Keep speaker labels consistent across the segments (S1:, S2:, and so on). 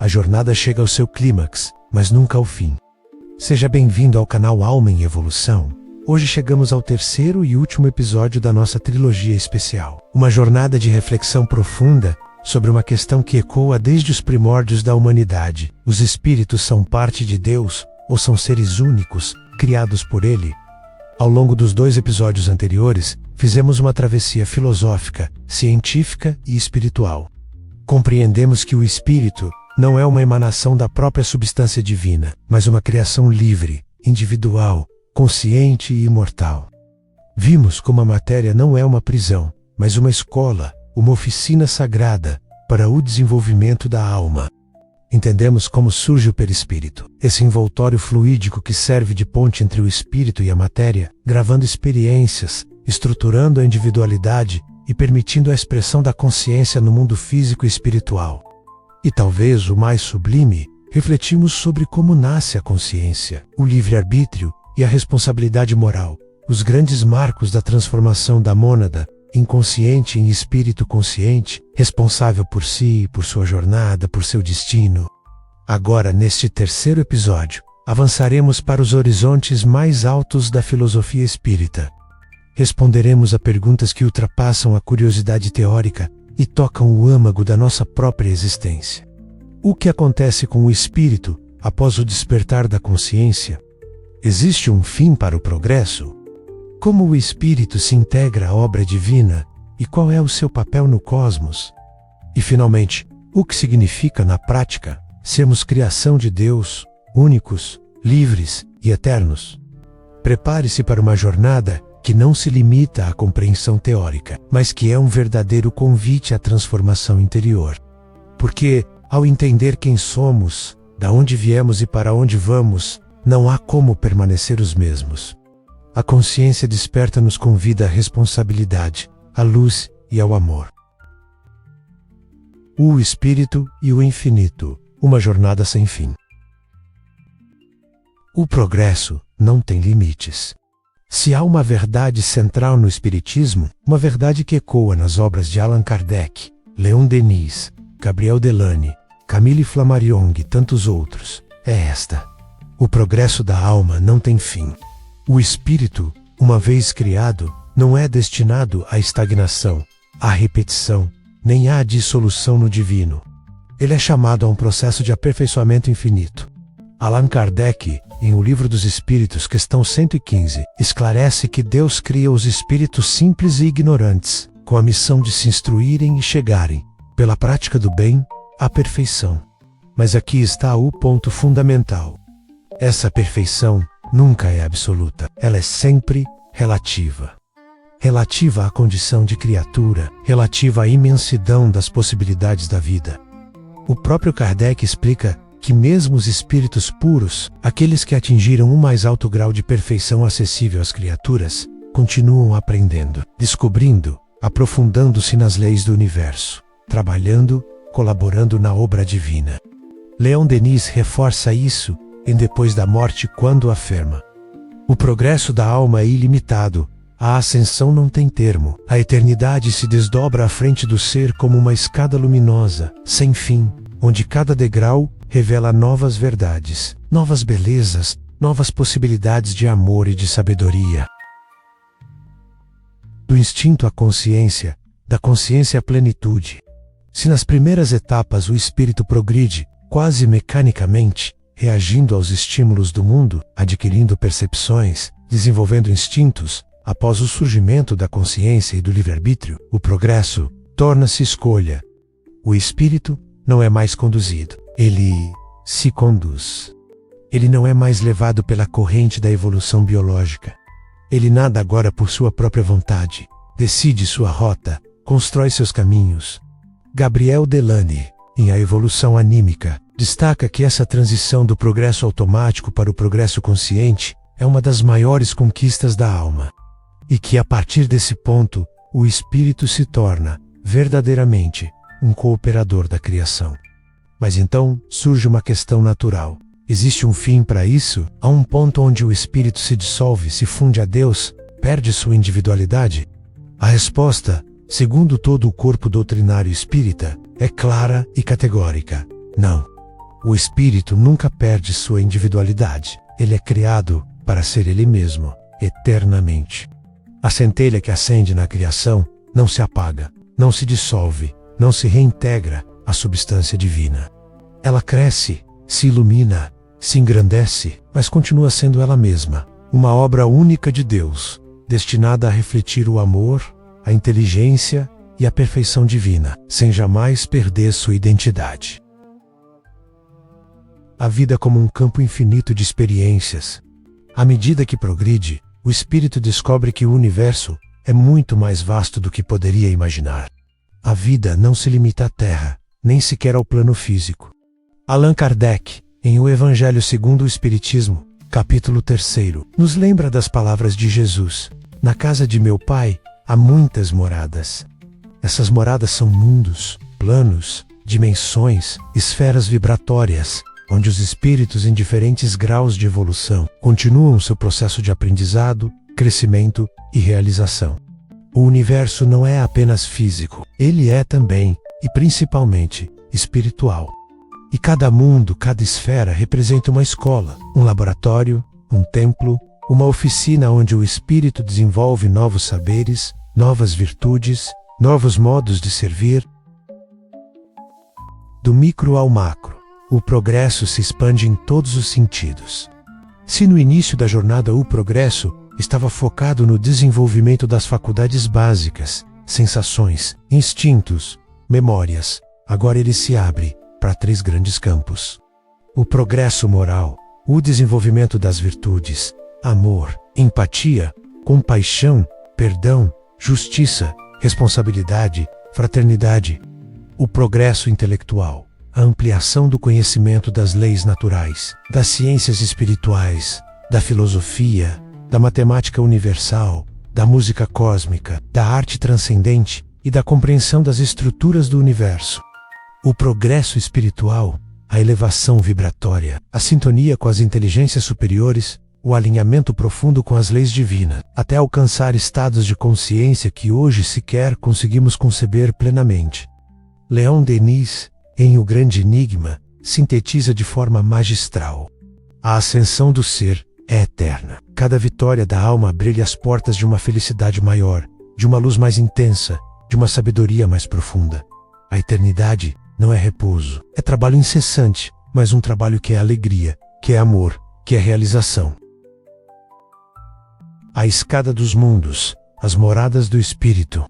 S1: A jornada chega ao seu clímax, mas nunca ao fim. Seja bem-vindo ao canal Alma em Evolução. Hoje chegamos ao terceiro e último episódio da nossa trilogia especial. Uma jornada de reflexão profunda sobre uma questão que ecoa desde os primórdios da humanidade. Os espíritos são parte de Deus ou são seres únicos, criados por Ele? Ao longo dos 2 episódios anteriores, fizemos uma travessia filosófica, científica e espiritual. Compreendemos que o espírito não é uma emanação da própria substância divina, mas uma criação livre, individual, consciente e imortal. Vimos como a matéria não é uma prisão, mas uma escola, uma oficina sagrada para o desenvolvimento da alma. Entendemos como surge o perispírito, esse envoltório fluídico que serve de ponte entre o espírito e a matéria, gravando experiências, estruturando a individualidade e permitindo a expressão da consciência no mundo físico e espiritual. E talvez o mais sublime, refletimos sobre como nasce a consciência, o livre-arbítrio e a responsabilidade moral, os grandes marcos da transformação da mônada, inconsciente em espírito consciente, responsável por si, por sua jornada, por seu destino. Agora, neste terceiro episódio, avançaremos para os horizontes mais altos da filosofia espírita. Responderemos a perguntas que ultrapassam a curiosidade teórica e tocam o âmago da nossa própria existência. O que acontece com o espírito após o despertar da consciência? Existe um fim para o progresso? Como o espírito se integra à obra divina e qual é o seu papel no cosmos? E finalmente, o que significa na prática sermos criação de Deus, únicos, livres e eternos? Prepare-se para uma jornada que não se limita à compreensão teórica, mas que é um verdadeiro convite à transformação interior. Porque, ao entender quem somos, da onde viemos e para onde vamos, não há como permanecer os mesmos. A consciência desperta nos convida à responsabilidade, à luz e ao amor. O espírito e o infinito, uma jornada sem fim. O progresso não tem limites. Se há uma verdade central no espiritismo, uma verdade que ecoa nas obras de Allan Kardec, Leon Denis, Gabriel Delany, Camille Flammarion e tantos outros, é esta: o progresso da alma não tem fim. O espírito, uma vez criado, não é destinado à estagnação, à repetição, nem à dissolução no divino. Ele é chamado a um processo de aperfeiçoamento infinito. Allan Kardec, em O Livro dos Espíritos, questão 115, esclarece que Deus cria os espíritos simples e ignorantes, com a missão de se instruírem e chegarem, pela prática do bem, à perfeição. Mas aqui está o ponto fundamental. Essa perfeição nunca é absoluta, ela é sempre relativa. Relativa à condição de criatura, relativa à imensidão das possibilidades da vida. O próprio Kardec explica que mesmo os espíritos puros, aqueles que atingiram um mais alto grau de perfeição acessível às criaturas, continuam aprendendo, descobrindo, aprofundando-se nas leis do universo, trabalhando, colaborando na obra divina. Leon Denis reforça isso em Depois da Morte quando afirma: o progresso da alma é ilimitado, a ascensão não tem termo, a eternidade se desdobra à frente do ser como uma escada luminosa, sem fim, onde cada degrau revela novas verdades, novas belezas, novas possibilidades de amor e de sabedoria. Do instinto à consciência, da consciência à plenitude. Se nas primeiras etapas o espírito progride, quase mecanicamente, reagindo aos estímulos do mundo, adquirindo percepções, desenvolvendo instintos, após o surgimento da consciência e do livre-arbítrio, o progresso torna-se escolha. O espírito não é mais conduzido. Ele se conduz. Ele não é mais levado pela corrente da evolução biológica. Ele nada agora por sua própria vontade, decide sua rota, constrói seus caminhos. Gabriel Delany, em A Evolução Anímica, destaca que essa transição do progresso automático para o progresso consciente é uma das maiores conquistas da alma. E que a partir desse ponto, o espírito se torna, verdadeiramente, um cooperador da criação. Mas então surge uma questão natural. Existe um fim para isso? Há um ponto onde o espírito se dissolve, se funde a Deus, perde sua individualidade? A resposta, segundo todo o corpo doutrinário espírita, é clara e categórica: não. O espírito nunca perde sua individualidade. Ele é criado para ser ele mesmo, eternamente. A centelha que acende na criação não se apaga, não se dissolve, não se reintegra à substância divina. Ela cresce, se ilumina, se engrandece, mas continua sendo ela mesma, uma obra única de Deus, destinada a refletir o amor, a inteligência e a perfeição divina, sem jamais perder sua identidade. A vida como um campo infinito de experiências. À medida que progride, o espírito descobre que o universo é muito mais vasto do que poderia imaginar. A vida não se limita à Terra, nem sequer ao plano físico. Allan Kardec, em O Evangelho segundo o Espiritismo, capítulo 3, nos lembra das palavras de Jesus: "Na casa de meu Pai há muitas moradas." Essas moradas são mundos, planos, dimensões, esferas vibratórias, onde os espíritos em diferentes graus de evolução continuam seu processo de aprendizado, crescimento e realização. O universo não é apenas físico, ele é também, e principalmente, espiritual. E cada mundo, cada esfera representa uma escola, um laboratório, um templo, uma oficina onde o espírito desenvolve novos saberes, novas virtudes, novos modos de servir. Do micro ao macro, o progresso se expande em todos os sentidos. Se no início da jornada o progresso estava focado no desenvolvimento das faculdades básicas, sensações, instintos, memórias, agora ele se abre para 3 grandes campos. O progresso moral, o desenvolvimento das virtudes, amor, empatia, compaixão, perdão, justiça, responsabilidade, fraternidade. O progresso intelectual, a ampliação do conhecimento das leis naturais, das ciências espirituais, da filosofia, da matemática universal, da música cósmica, da arte transcendente e da compreensão das estruturas do universo. O progresso espiritual, a elevação vibratória, a sintonia com as inteligências superiores, o alinhamento profundo com as leis divinas, até alcançar estados de consciência que hoje sequer conseguimos conceber plenamente. Leon Denis, em O Grande Enigma, sintetiza de forma magistral: a ascensão do ser é eterna. Cada vitória da alma brilha as portas de uma felicidade maior, de uma luz mais intensa, de uma sabedoria mais profunda. A eternidade não é repouso, é trabalho incessante, mas um trabalho que é alegria, que é amor, que é realização. A escada dos mundos, as moradas do espírito.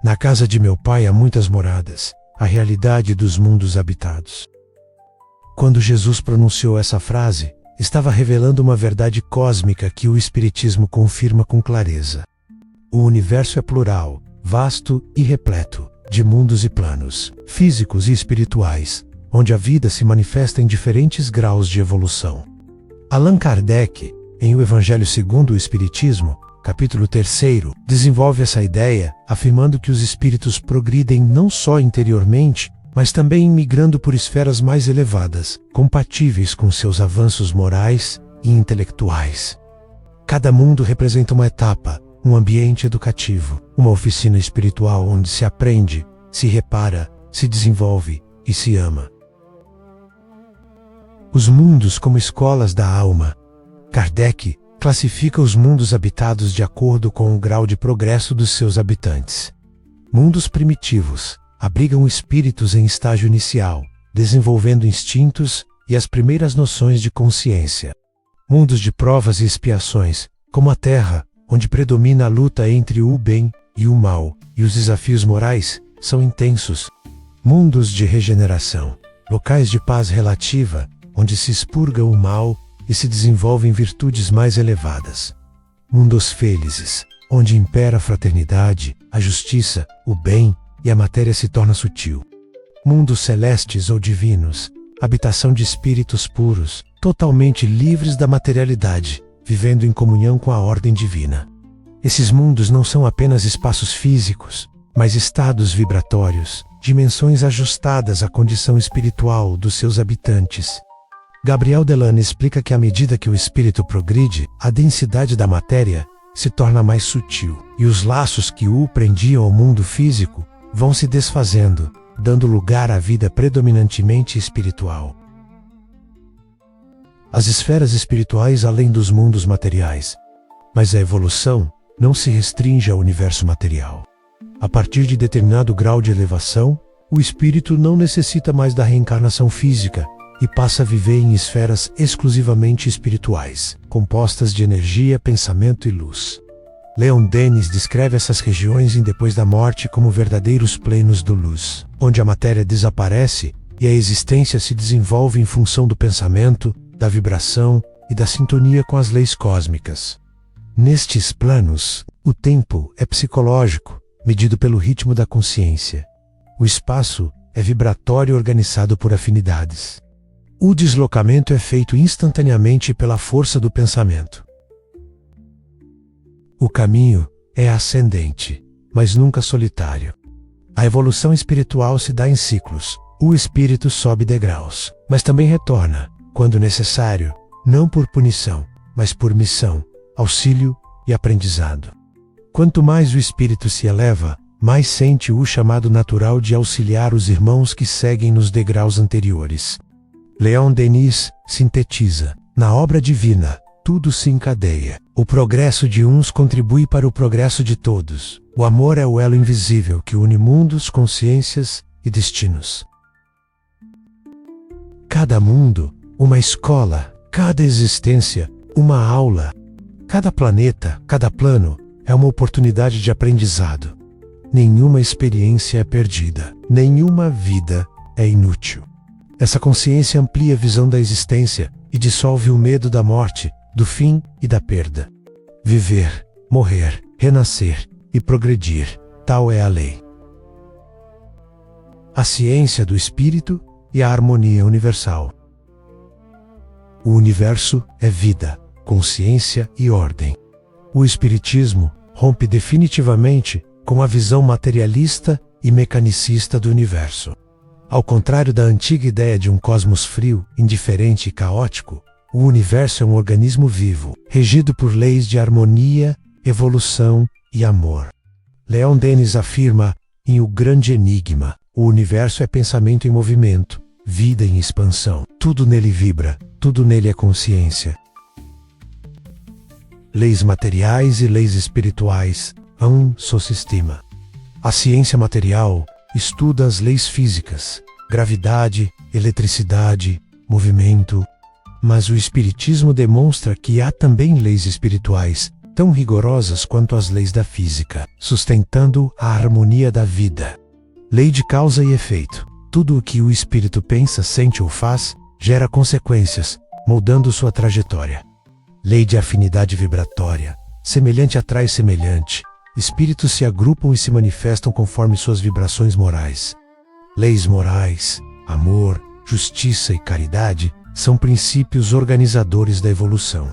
S1: Na casa de meu Pai há muitas moradas, a realidade dos mundos habitados. Quando Jesus pronunciou essa frase, estava revelando uma verdade cósmica que o Espiritismo confirma com clareza. O universo é plural, vasto e repleto de mundos e planos, físicos e espirituais, onde a vida se manifesta em diferentes graus de evolução. Allan Kardec, em O Evangelho segundo o Espiritismo, capítulo 3, desenvolve essa ideia, afirmando que os espíritos progridem não só interiormente, mas também migrando por esferas mais elevadas, compatíveis com seus avanços morais e intelectuais. Cada mundo representa uma etapa, um ambiente educativo, uma oficina espiritual onde se aprende, se repara, se desenvolve e se ama. Os mundos como escolas da alma. Kardec classifica os mundos habitados de acordo com o grau de progresso dos seus habitantes. Mundos primitivos abrigam espíritos em estágio inicial, desenvolvendo instintos e as primeiras noções de consciência. Mundos de provas e expiações, como a Terra, onde predomina a luta entre o bem e o mal, e os desafios morais são intensos. Mundos de regeneração, locais de paz relativa, onde se expurga o mal e se desenvolvem virtudes mais elevadas. Mundos felizes, onde impera a fraternidade, a justiça, o bem e a matéria se torna sutil. Mundos celestes ou divinos, habitação de espíritos puros, totalmente livres da materialidade, vivendo em comunhão com a ordem divina. Esses mundos não são apenas espaços físicos, mas estados vibratórios, dimensões ajustadas à condição espiritual dos seus habitantes. Gabriel Delane explica que à medida que o espírito progride, a densidade da matéria se torna mais sutil, e os laços que o prendiam ao mundo físico vão se desfazendo, dando lugar à vida predominantemente espiritual. As esferas espirituais além dos mundos materiais. Mas a evolução não se restringe ao universo material. A partir de determinado grau de elevação, o espírito não necessita mais da reencarnação física e passa a viver em esferas exclusivamente espirituais, compostas de energia, pensamento e luz. Leon Denis descreve essas regiões em Depois da Morte como verdadeiros planos do luz, onde a matéria desaparece e a existência se desenvolve em função do pensamento, da vibração e da sintonia com as leis cósmicas. Nestes planos, o tempo é psicológico, medido pelo ritmo da consciência. O espaço é vibratório organizado por afinidades. O deslocamento é feito instantaneamente pela força do pensamento. O caminho é ascendente, mas nunca solitário. A evolução espiritual se dá em ciclos. O espírito sobe degraus, mas também retorna, quando necessário, não por punição, mas por missão, auxílio e aprendizado. Quanto mais o espírito se eleva, mais sente o chamado natural de auxiliar os irmãos que seguem nos degraus anteriores. Leon Denis sintetiza: na obra divina, tudo se encadeia. O progresso de uns contribui para o progresso de todos. O amor é o elo invisível que une mundos, consciências e destinos. Cada mundo, uma escola, cada existência, uma aula. Cada planeta, cada plano, é uma oportunidade de aprendizado. Nenhuma experiência é perdida, nenhuma vida é inútil. Essa consciência amplia a visão da existência e dissolve o medo da morte, do fim e da perda. Viver, morrer, renascer e progredir, tal é a lei. A ciência do espírito e a harmonia universal. O universo é vida, consciência e ordem. O espiritismo rompe definitivamente com a visão materialista e mecanicista do universo. Ao contrário da antiga ideia de um cosmos frio, indiferente e caótico, o universo é um organismo vivo, regido por leis de harmonia, evolução e amor. Leon Denis afirma em O Grande Enigma: o universo é pensamento em movimento, vida em expansão. Tudo nele vibra, tudo nele é consciência. Leis materiais e leis espirituais, um só sistema. A ciência material estuda as leis físicas, gravidade, eletricidade, movimento, mas o espiritismo demonstra que há também leis espirituais, tão rigorosas quanto as leis da física, sustentando a harmonia da vida. Lei de causa e efeito. Tudo o que o espírito pensa, sente ou faz, gera consequências, moldando sua trajetória. Lei de afinidade vibratória. Semelhante atrai semelhante. Espíritos se agrupam e se manifestam conforme suas vibrações morais. Leis morais, amor, justiça e caridade são princípios organizadores da evolução.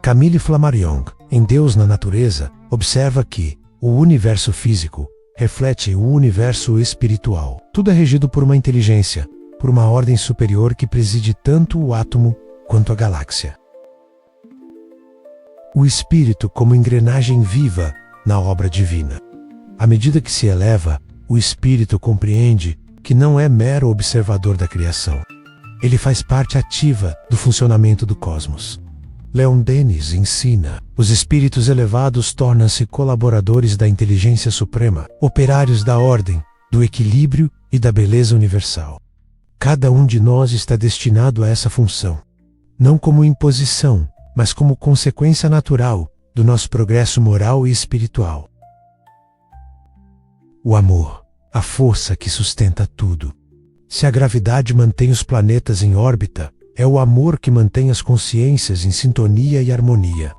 S1: Camille Flammarion, em Deus na Natureza, observa que o universo físico reflete o universo espiritual. Tudo é regido por uma inteligência, por uma ordem superior que preside tanto o átomo quanto a galáxia. O espírito como engrenagem viva na obra divina. À medida que se eleva, o espírito compreende que não é mero observador da criação. Ele faz parte ativa do funcionamento do cosmos. Leon Denis ensina: os espíritos elevados tornam-se colaboradores da inteligência suprema, operários da ordem, do equilíbrio e da beleza universal. Cada um de nós está destinado a essa função, não como imposição, mas como consequência natural do nosso progresso moral e espiritual. O amor, a força que sustenta tudo. Se a gravidade mantém os planetas em órbita, é o amor que mantém as consciências em sintonia e harmonia.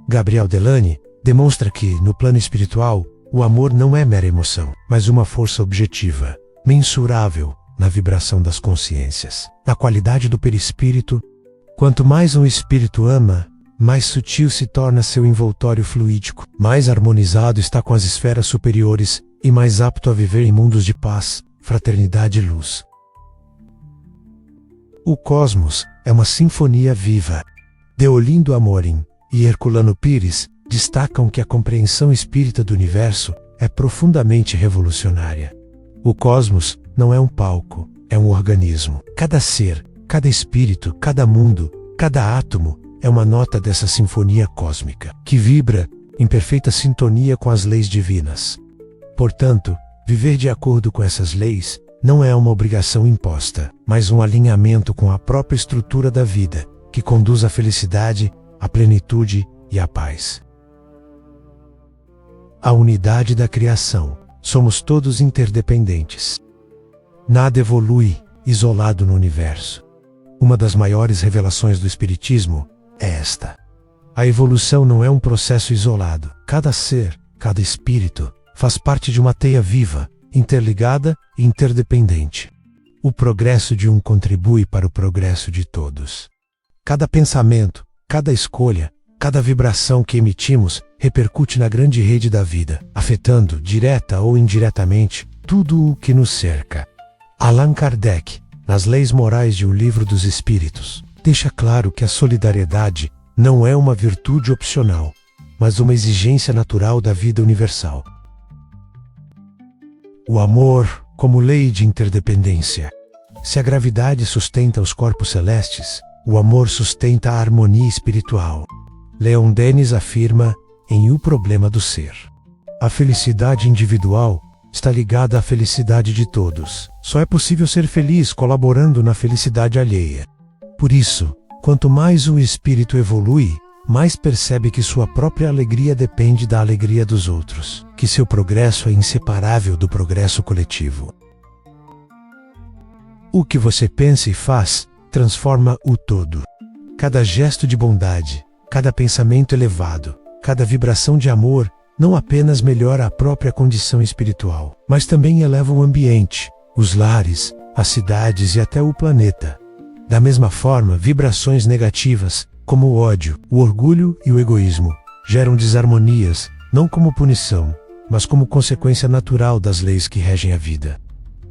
S1: Gabriel Delany demonstra que, no plano espiritual, o amor não é mera emoção, mas uma força objetiva, mensurável na vibração das consciências, na qualidade do perispírito. Quanto mais um espírito ama, mais sutil se torna seu envoltório fluídico, mais harmonizado está com as esferas superiores e mais apto a viver em mundos de paz, fraternidade e luz. O cosmos é uma sinfonia viva. Deolindo Amorim e Herculano Pires destacam que a compreensão espírita do universo é profundamente revolucionária. O cosmos não é um palco, é um organismo. Cada ser, cada espírito, cada mundo, cada átomo é uma nota dessa sinfonia cósmica, que vibra em perfeita sintonia com as leis divinas. Portanto, viver de acordo com essas leis não é uma obrigação imposta, mas um alinhamento com a própria estrutura da vida, que conduz à felicidade, à plenitude e à paz. A unidade da criação. Somos todos interdependentes. Nada evolui isolado no universo. Uma das maiores revelações do Espiritismo é esta. A evolução não é um processo isolado. Cada ser, cada espírito, faz parte de uma teia viva, interligada e interdependente. O progresso de um contribui para o progresso de todos. Cada pensamento, cada escolha, cada vibração que emitimos repercute na grande rede da vida, afetando, direta ou indiretamente, tudo o que nos cerca. Allan Kardec, nas Leis Morais de O Livro dos Espíritos, deixa claro que a solidariedade não é uma virtude opcional, mas uma exigência natural da vida universal. O amor como lei de interdependência. Se a gravidade sustenta os corpos celestes, o amor sustenta a harmonia espiritual. Leon Denis afirma em O Problema do Ser. A felicidade individual está ligada à felicidade de todos. Só é possível ser feliz colaborando na felicidade alheia. Por isso, quanto mais o espírito evolui, mais percebe que sua própria alegria depende da alegria dos outros, que seu progresso é inseparável do progresso coletivo. O que você pensa e faz transforma o todo. Cada gesto de bondade, cada pensamento elevado, cada vibração de amor não apenas melhora a própria condição espiritual, mas também eleva o ambiente, os lares, as cidades e até o planeta. Da mesma forma, vibrações negativas, como o ódio, o orgulho e o egoísmo, geram desarmonias, não como punição, mas como consequência natural das leis que regem a vida.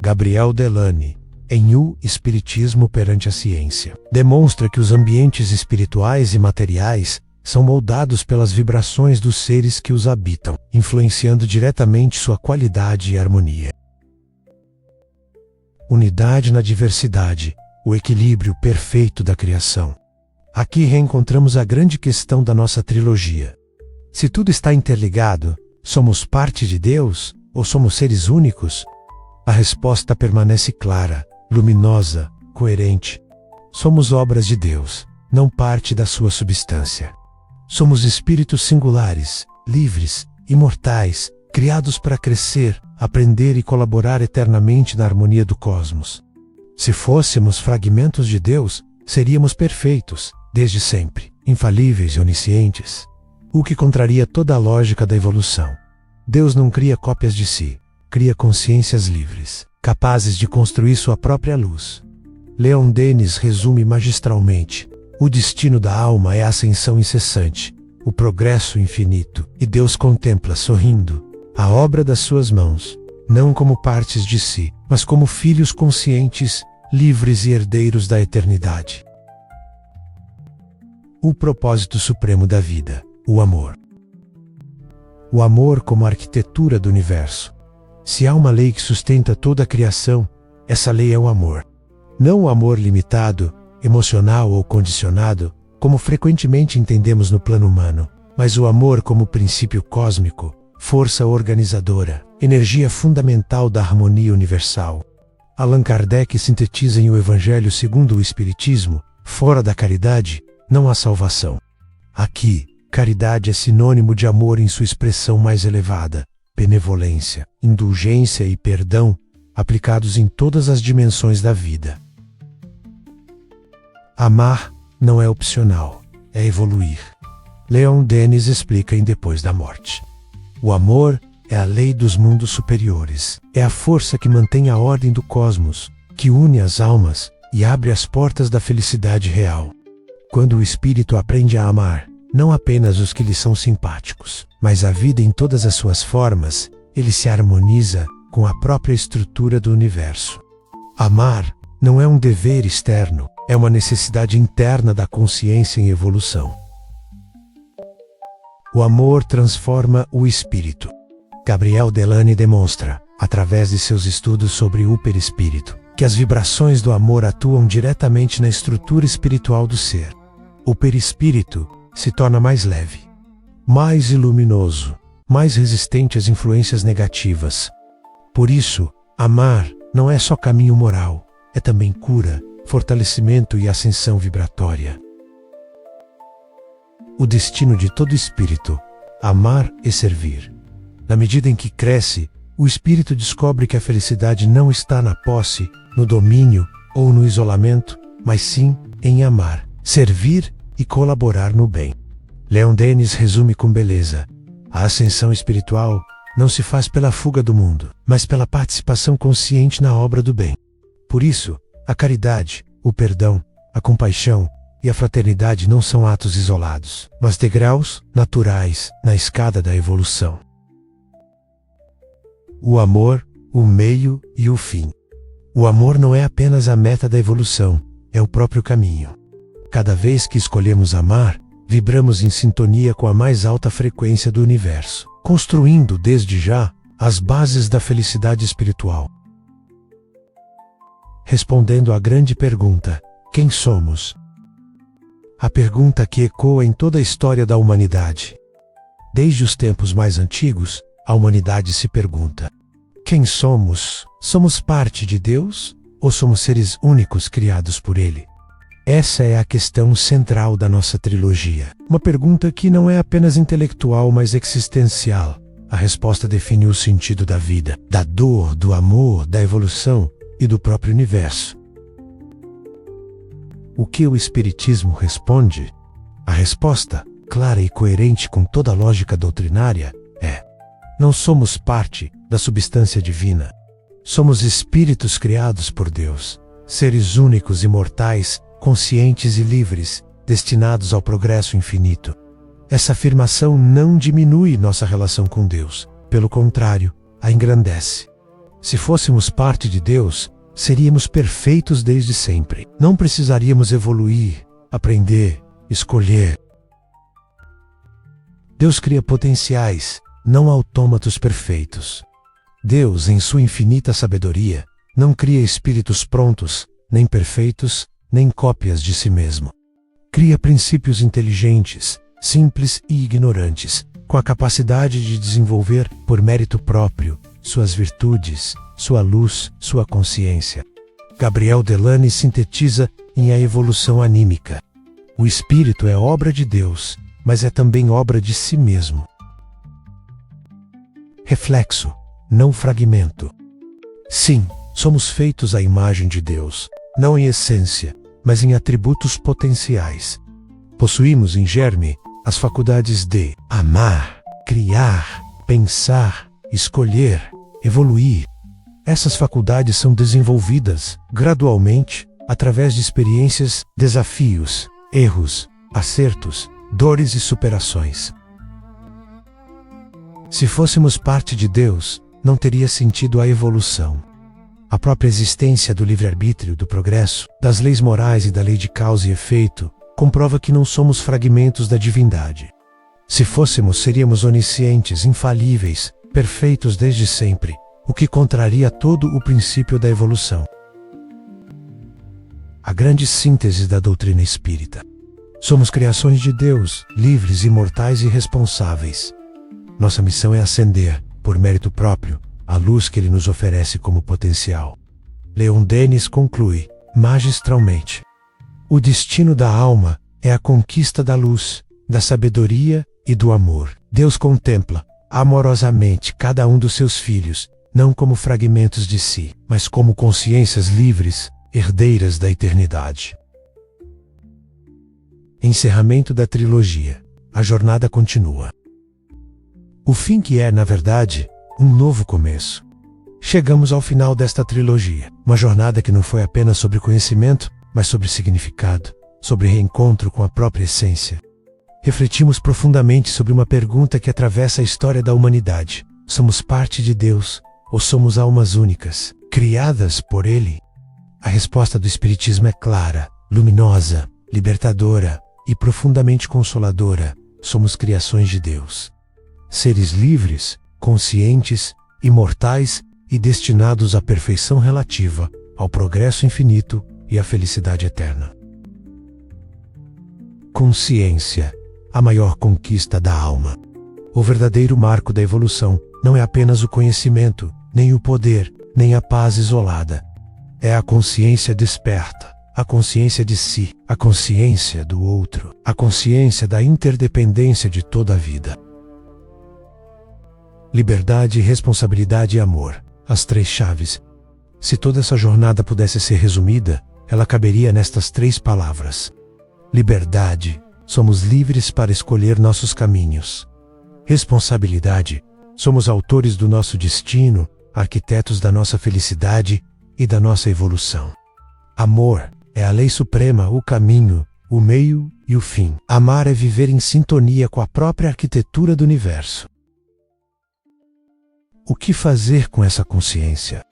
S1: Gabriel Delany, em O Espiritismo perante a Ciência, demonstra que os ambientes espirituais e materiais são moldados pelas vibrações dos seres que os habitam, influenciando diretamente sua qualidade e harmonia. Unidade na diversidade, o equilíbrio perfeito da criação. Aqui reencontramos a grande questão da nossa trilogia. Se tudo está interligado, somos parte de Deus ou somos seres únicos? A resposta permanece clara, luminosa, coerente. Somos obras de Deus, não parte da sua substância. Somos espíritos singulares, livres, imortais, criados para crescer, aprender e colaborar eternamente na harmonia do cosmos. Se fôssemos fragmentos de Deus, seríamos perfeitos, desde sempre, infalíveis e oniscientes. O que contraria toda a lógica da evolução. Deus não cria cópias de si, cria consciências livres, capazes de construir sua própria luz. Leon Denis resume magistralmente: o destino da alma é a ascensão incessante, o progresso infinito, e Deus contempla, sorrindo, a obra das suas mãos, não como partes de si, mas como filhos conscientes, livres e herdeiros da eternidade. O propósito supremo da vida, o amor. O amor como arquitetura do universo. Se há uma lei que sustenta toda a criação, essa lei é o amor. Não o amor limitado, emocional ou condicionado, como frequentemente entendemos no plano humano, mas o amor como princípio cósmico, força organizadora, energia fundamental da harmonia universal. Allan Kardec sintetiza em O Evangelho segundo o Espiritismo: fora da caridade, não há salvação. Aqui, caridade é sinônimo de amor em sua expressão mais elevada, benevolência, indulgência e perdão, aplicados em todas as dimensões da vida. Amar não é opcional, é evoluir. Leon Denis explica em Depois da Morte. O amor é a lei dos mundos superiores, é a força que mantém a ordem do cosmos, que une as almas e abre as portas da felicidade real. Quando o espírito aprende a amar, não apenas os que lhe são simpáticos, mas a vida em todas as suas formas, ele se harmoniza com a própria estrutura do universo. Amar não é um dever externo, é uma necessidade interna da consciência em evolução. O amor transforma o espírito. Gabriel Delany demonstra: através de seus estudos sobre o perispírito, que as vibrações do amor atuam diretamente na estrutura espiritual do ser. O perispírito se torna mais leve, mais luminoso, mais resistente às influências negativas. Por isso, amar não é só caminho moral, é também cura, fortalecimento e ascensão vibratória. O destino de todo espírito: amar e servir. Na medida em que cresce, o espírito descobre que a felicidade não está na posse, no domínio ou no isolamento, mas sim em amar, servir e colaborar no bem. Leon Denis resume com beleza: a ascensão espiritual não se faz pela fuga do mundo, mas pela participação consciente na obra do bem. Por isso, a caridade, o perdão, a compaixão e a fraternidade não são atos isolados, mas degraus naturais na escada da evolução. O amor, o meio e o fim. O amor não é apenas a meta da evolução, é o próprio caminho. Cada vez que escolhemos amar, vibramos em sintonia com a mais alta frequência do universo, construindo desde já as bases da felicidade espiritual. Respondendo à grande pergunta: quem somos? A pergunta que ecoa em toda a história da humanidade. Desde os tempos mais antigos, a humanidade se pergunta: quem somos? Somos parte de Deus ou somos seres únicos criados por Ele? Essa é a questão central da nossa trilogia. Uma pergunta que não é apenas intelectual, mas existencial. A resposta define o sentido da vida, da dor, do amor, da evolução e do próprio universo. O que o Espiritismo responde? A resposta, clara e coerente com toda a lógica doutrinária, é: não somos parte da substância divina. Somos espíritos criados por Deus, seres únicos, imortais, conscientes e livres, destinados ao progresso infinito. Essa afirmação não diminui nossa relação com Deus, pelo contrário, a engrandece. Se fôssemos parte de Deus, seríamos perfeitos desde sempre. Não precisaríamos evoluir, aprender, escolher. Deus cria potenciais, não autômatos perfeitos. Deus, em sua infinita sabedoria, não cria espíritos prontos, nem perfeitos, nem cópias de si mesmo. Cria princípios inteligentes, simples e ignorantes, com a capacidade de desenvolver, por mérito próprio, suas virtudes, sua luz, sua consciência. Gabriel Delany sintetiza em A Evolução Anímica: o espírito é obra de Deus, mas é também obra de si mesmo. Reflexo, não fragmento. Sim, somos feitos à imagem de Deus, não em essência, mas em atributos potenciais. Possuímos em germe as faculdades de amar, criar, pensar, escolher, evoluir. Essas faculdades são desenvolvidas, gradualmente, através de experiências, desafios, erros, acertos, dores e superações. Se fôssemos parte de Deus, não teria sentido a evolução. A própria existência do livre-arbítrio, do progresso, das leis morais e da lei de causa e efeito comprova que não somos fragmentos da divindade. Se fôssemos, seríamos oniscientes, infalíveis, perfeitos desde sempre, o que contraria todo o princípio da evolução. A grande síntese da doutrina espírita: somos criações de Deus, livres, imortais e responsáveis. Nossa missão é ascender, por mérito próprio, a luz que Ele nos oferece como potencial. Leon Denis conclui, magistralmente: o destino da alma é a conquista da luz, da sabedoria e do amor. Deus contempla, amorosamente, cada um dos seus filhos, não como fragmentos de si, mas como consciências livres, herdeiras da eternidade. Encerramento da trilogia. A jornada continua. O fim que é, na verdade, um novo começo. Chegamos ao final desta trilogia, uma jornada que não foi apenas sobre conhecimento, mas sobre significado, sobre reencontro com a própria essência. Refletimos profundamente sobre uma pergunta que atravessa a história da humanidade: somos parte de Deus ou somos almas únicas, criadas por Ele? A resposta do Espiritismo é clara, luminosa, libertadora e profundamente consoladora: somos criações de Deus. Seres livres, conscientes, imortais e destinados à perfeição relativa, ao progresso infinito e à felicidade eterna. Consciência, a maior conquista da alma. O verdadeiro marco da evolução não é apenas o conhecimento, nem o poder, nem a paz isolada. É a consciência desperta, a consciência de si, a consciência do outro, a consciência da interdependência de toda a vida. Liberdade, responsabilidade e amor, as três chaves. Se toda essa jornada pudesse ser resumida, ela caberia nestas três palavras. Liberdade, somos livres para escolher nossos caminhos. Responsabilidade, somos autores do nosso destino, arquitetos da nossa felicidade e da nossa evolução. Amor é a lei suprema, o caminho, o meio e o fim. Amar é viver em sintonia com a própria arquitetura do universo. O que fazer com essa consciência?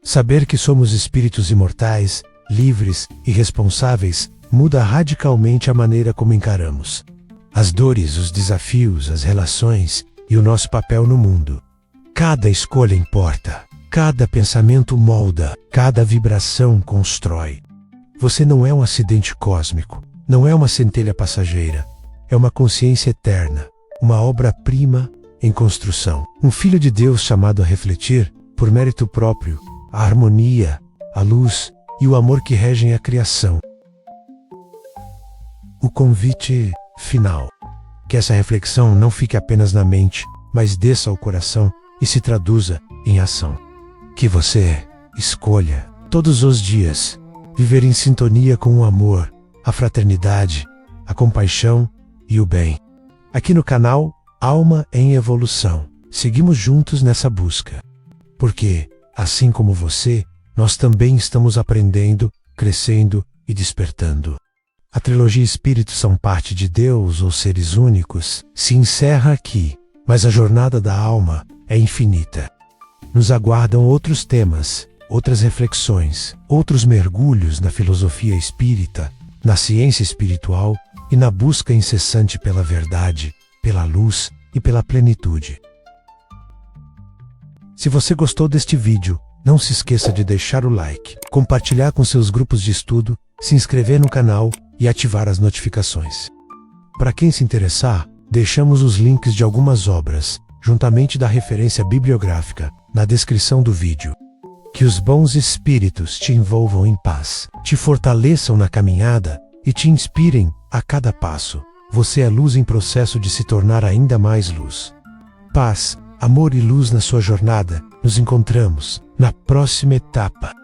S1: Saber que somos espíritos imortais, livres e responsáveis muda radicalmente a maneira como encaramos as dores, os desafios, as relações e o nosso papel no mundo. Cada escolha importa, cada pensamento molda, cada vibração constrói. Você não é um acidente cósmico, não é uma centelha passageira, é uma consciência eterna, uma obra-prima em construção. Um filho de Deus chamado a refletir, por mérito próprio, a harmonia, a luz e o amor que regem a criação. O convite final. Que essa reflexão não fique apenas na mente, mas desça ao coração e se traduza em ação. Que você escolha, todos os dias, viver em sintonia com o amor, a fraternidade, a compaixão e o bem. Aqui no canal Alma em Evolução, seguimos juntos nessa busca. Porque, assim como você, nós também estamos aprendendo, crescendo e despertando. A trilogia Espíritos são parte de Deus ou seres únicos se encerra aqui, mas a jornada da alma é infinita. Nos aguardam outros temas, outras reflexões, outros mergulhos na filosofia espírita, na ciência espiritual e na busca incessante pela verdade, pela luz e pela plenitude. Se você gostou deste vídeo, não se esqueça de deixar o like, compartilhar com seus grupos de estudo, se inscrever no canal e ativar as notificações. Para quem se interessar, deixamos os links de algumas obras, juntamente da referência bibliográfica, na descrição do vídeo. Que os bons espíritos te envolvam em paz, te fortaleçam na caminhada e te inspirem a cada passo. Você é luz em processo de se tornar ainda mais luz. Paz, amor e luz na sua jornada. Nos encontramos na próxima etapa.